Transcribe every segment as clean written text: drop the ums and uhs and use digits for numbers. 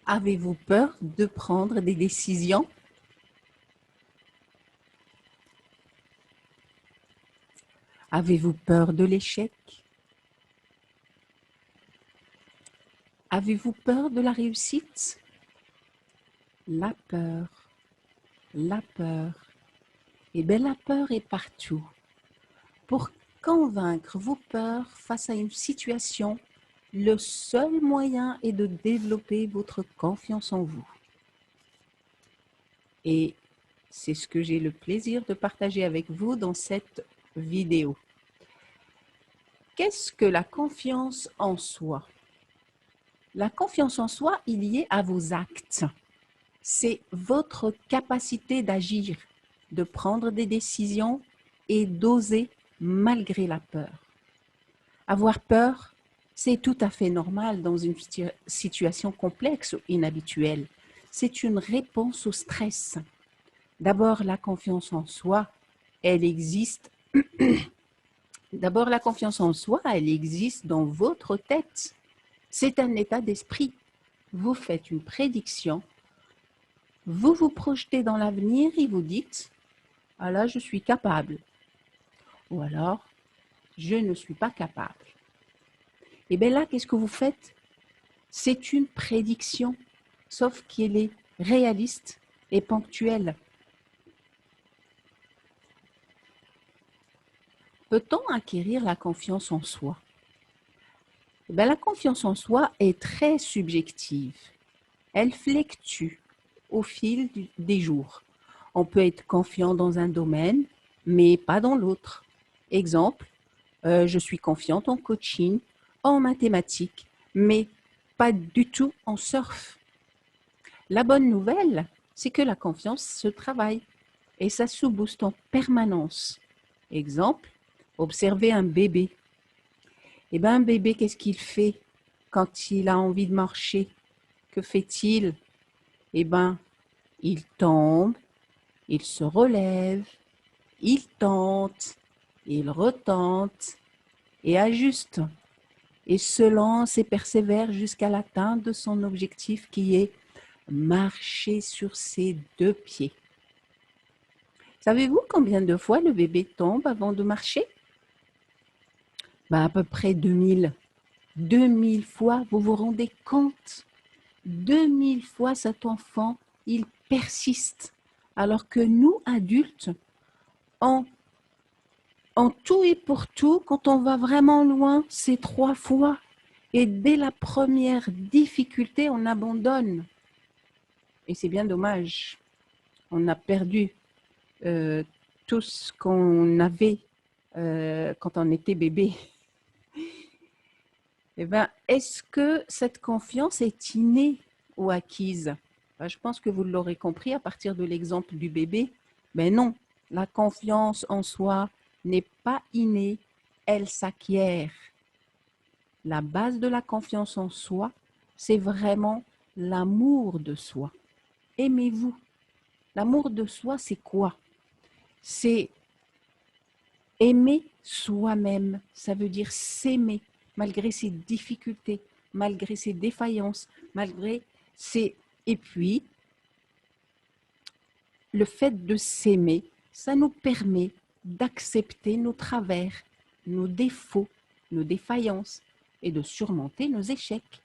Avez-vous peur de prendre des décisions? Avez-vous peur de l'échec? Avez-vous peur de la réussite? La peur, la peur. Eh bien, la peur est partout. Pour convaincre vos peurs face à une situation, le seul moyen est de développer votre confiance en vous. Et c'est ce que j'ai le plaisir de partager avec vous dans cette vidéo. Qu'est-ce que la confiance en soi? La confiance en soi est liée à vos actes. C'est votre capacité d'agir, de prendre des décisions et d'oser malgré la peur. Avoir peur, c'est tout à fait normal dans une situation complexe ou inhabituelle. C'est une réponse au stress. D'abord, la confiance en soi, elle existe. D'abord, la confiance en soi, elle existe dans votre tête. C'est un état d'esprit. Vous faites une prédiction, vous vous projetez dans l'avenir et vous dites « Ah là, je suis capable » ou alors « Je ne suis pas capable ». Et bien là, qu'est-ce que vous faites? C'est une prédiction, sauf qu'elle est réaliste et ponctuelle. Peut-on acquérir la confiance en soi? Eh bien, la confiance en soi est très subjective. Elle fluctue au fil des jours. On peut être confiant dans un domaine, mais pas dans l'autre. Exemple, je suis confiante en coaching, en mathématiques, mais pas du tout en surf. La bonne nouvelle, c'est que la confiance se travaille et ça se booste en permanence. Exemple, observez un bébé. Eh bien, un bébé, qu'est-ce qu'il fait quand il a envie de marcher? Que fait-il? Eh bien, il tombe, il se relève, il tente, il retente et ajuste et se lance et persévère jusqu'à l'atteinte de son objectif qui est marcher sur ses deux pieds. Savez-vous combien de fois le bébé tombe avant de marcher? Ben, à peu près 2000. 2000 fois, vous vous rendez compte? 2000 fois cet enfant, il persiste. Alors que nous, adultes, en tout et pour tout, quand on va vraiment loin, c'est 3 fois. Et dès la première difficulté, on abandonne. Et c'est bien dommage. On a perdu euh, tout ce qu'on avait quand on était bébé. Eh bien, est-ce que cette confiance est innée ou acquise? Ben, je pense que vous l'aurez compris à partir de l'exemple du bébé. Mais non, la confiance en soi n'est pas innée, elle s'acquiert. La base de la confiance en soi, c'est vraiment l'amour de soi. Aimez-vous. L'amour de soi, c'est quoi? C'est aimer soi-même. Ça veut dire s'aimer malgré ses difficultés, malgré ses défaillances, malgré ses... Et puis, le fait de s'aimer, ça nous permet d'accepter nos travers, nos défauts, nos défaillances et de surmonter nos échecs.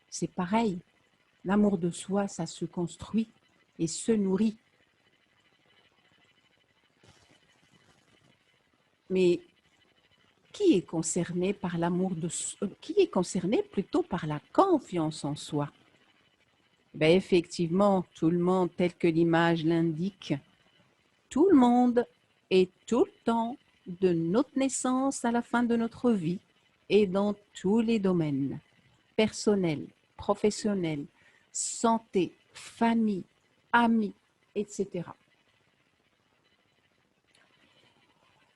C'est pareil. L'amour de soi, ça se construit et se nourrit. Mais qui est concerné par l'amour de soi? Qui est concerné plutôt par la confiance en soi? Ben effectivement, tout le monde, tel que l'image l'indique, tout le monde et tout le temps, de notre naissance à la fin de notre vie, et dans tous les domaines, personnel, professionnel, santé, famille, amis, etc.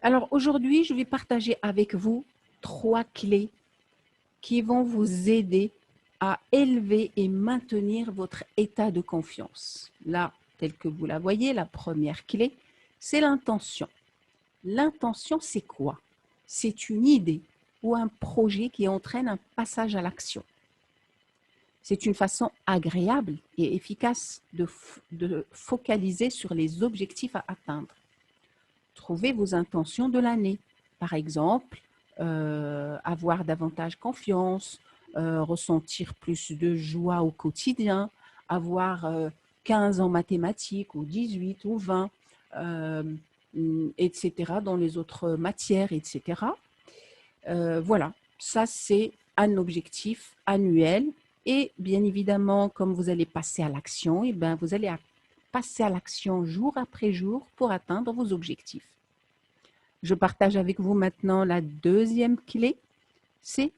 Alors aujourd'hui, je vais partager avec vous 3 clés qui vont vous aider à élever et maintenir votre état de confiance. Là, tel que vous la voyez, la première clé, c'est l'intention. L'intention, c'est quoi? C'est une idée ou un projet qui entraîne un passage à l'action. C'est une façon agréable et efficace de focaliser sur les objectifs à atteindre. Trouvez vos intentions de l'année. Par exemple, avoir davantage confiance, ressentir plus de joie au quotidien, avoir 15 en mathématiques ou 18 ou 20, etc., dans les autres matières, etc. Voilà, ça c'est un objectif annuel et bien évidemment, comme vous allez passer à l'action, eh bien, vous allez passer à l'action jour après jour pour atteindre vos objectifs. Je partage avec vous maintenant la deuxième clé, c'est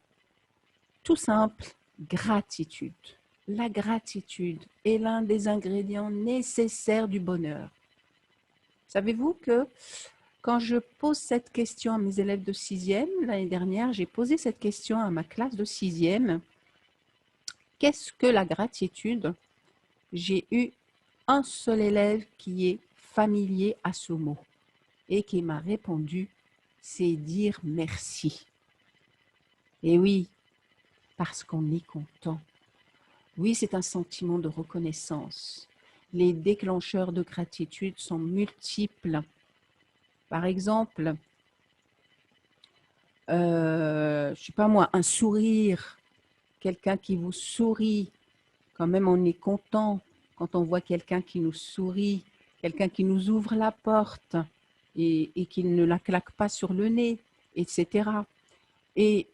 tout simple, gratitude. La gratitude est l'un des ingrédients nécessaires du bonheur. Savez-vous que quand je pose cette question à mes élèves de 6e, l'année dernière, j'ai posé cette question à ma classe de 6e. Qu'est-ce que la gratitude? J'ai eu un seul élève qui est familier à ce mot et qui m'a répondu, c'est dire merci. Et oui, parce qu'on est content. Oui, c'est un sentiment de reconnaissance. Les déclencheurs de gratitude sont multiples. Par exemple, je ne sais pas moi, un sourire, quelqu'un qui vous sourit, quand même on est content quand on voit quelqu'un qui nous sourit, quelqu'un qui nous ouvre la porte et qui ne la claque pas sur le nez, etc. Et,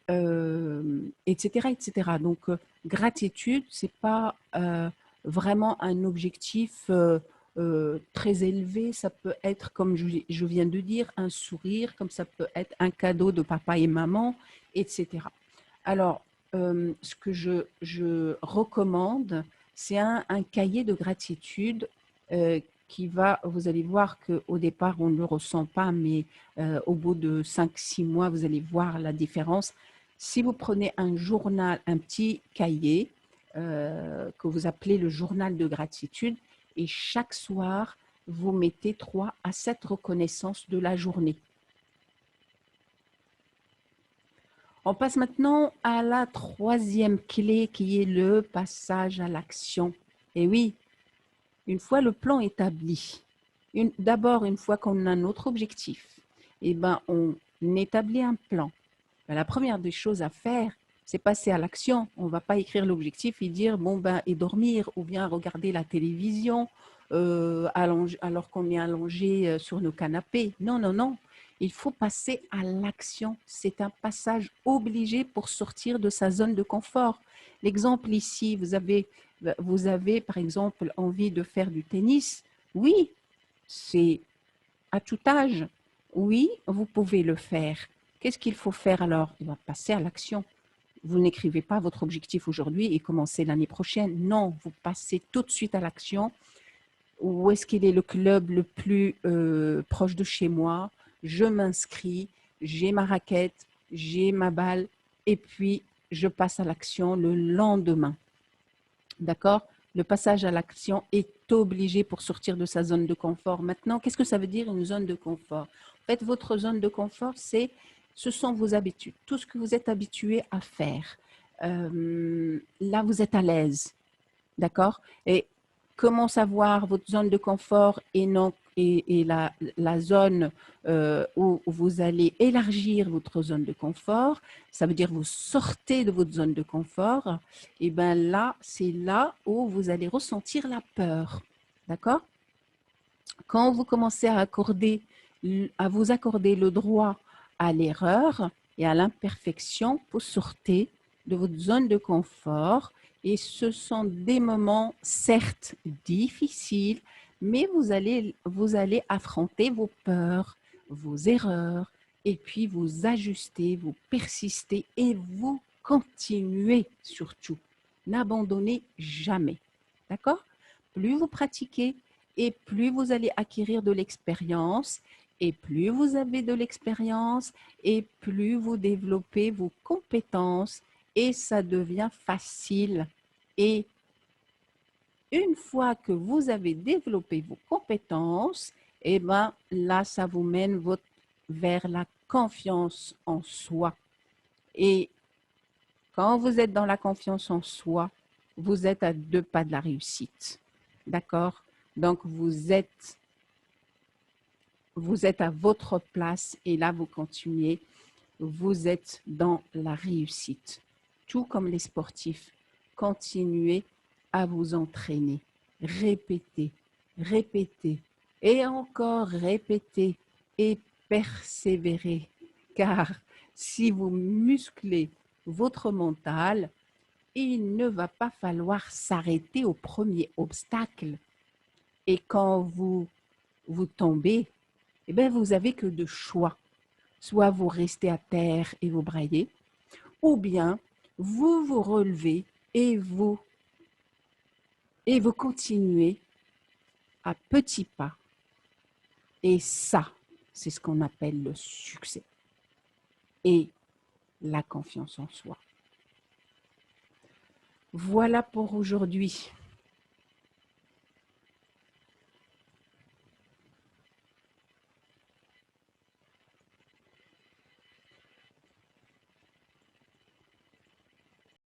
etc., etc. Donc, gratitude, ce n'est pas vraiment un objectif très élevé. Ça peut être, comme je viens de dire, un sourire, comme ça peut être un cadeau de papa et maman, etc. Alors, ce que je recommande, c'est un cahier de gratitude qui va, vous allez voir qu'au départ, on ne le ressent pas, mais au bout de 5-6 mois, vous allez voir la différence. Si vous prenez un journal, un petit cahier que vous appelez le journal de gratitude, et chaque soir, vous mettez 3 à 7 reconnaissances de la journée. On passe maintenant à la troisième clé qui est le passage à l'action. Et oui, une fois le plan établi, d'abord une fois qu'on a notre objectif, eh ben, on établit un plan. Ben, la première des choses à faire, c'est passer à l'action. On ne va pas écrire l'objectif et dire bon ben et dormir ou bien regarder la télévision alors qu'on est allongé sur nos canapés. Non, non, non. Il faut passer à l'action. C'est un passage obligé pour sortir de sa zone de confort. L'exemple ici, vous avez par exemple envie de faire du tennis. Oui, c'est à tout âge. Oui, vous pouvez le faire. Qu'est-ce qu'il faut faire alors? Il va passer à l'action. Vous n'écrivez pas votre objectif aujourd'hui et commencez l'année prochaine. Non, vous passez tout de suite à l'action. Où est-ce qu'il est le club le plus proche de chez moi? Je m'inscris, j'ai ma raquette, j'ai ma balle et puis je passe à l'action le lendemain. D'accord? Le passage à l'action est obligé pour sortir de sa zone de confort. Maintenant, qu'est-ce que ça veut dire une zone de confort? En fait, votre zone de confort, ce sont vos habitudes, tout ce que vous êtes habitué à faire. Là, vous êtes à l'aise, d'accord? Et comment savoir votre zone de confort et la zone où vous allez élargir votre zone de confort? Ça veut dire vous sortez de votre zone de confort. Et bien là, c'est là où vous allez ressentir la peur, d'accord? Quand vous commencez à vous accorder le droit à l'erreur et à l'imperfection, vous sortez de votre zone de confort et ce sont des moments certes difficiles, mais vous allez affronter vos peurs, vos erreurs et puis vous ajuster, vous persister et vous continuez surtout. N'abandonnez jamais. D'accord? Plus vous pratiquez, et plus vous allez acquérir de l'expérience, et plus vous avez de l'expérience, et plus vous développez vos compétences, et ça devient facile. Et une fois que vous avez développé vos compétences, eh ben, là, ça vous mène vers la confiance en soi. Et quand vous êtes dans la confiance en soi, vous êtes à 2 pas de la réussite. D'accord? Donc, vous êtes à votre place et là, vous continuez. Vous êtes dans la réussite. Tout comme les sportifs, continuez à vous entraîner. Répétez, répétez et encore répétez et persévérez. Car si vous musclez votre mental, il ne va pas falloir s'arrêter au premier obstacle. Et quand vous tombez, eh bien, vous n'avez que deux choix. Soit vous restez à terre et vous braillez, ou bien vous vous relevez et vous continuez à petits pas. Et ça, c'est ce qu'on appelle le succès et la confiance en soi. Voilà pour aujourd'hui.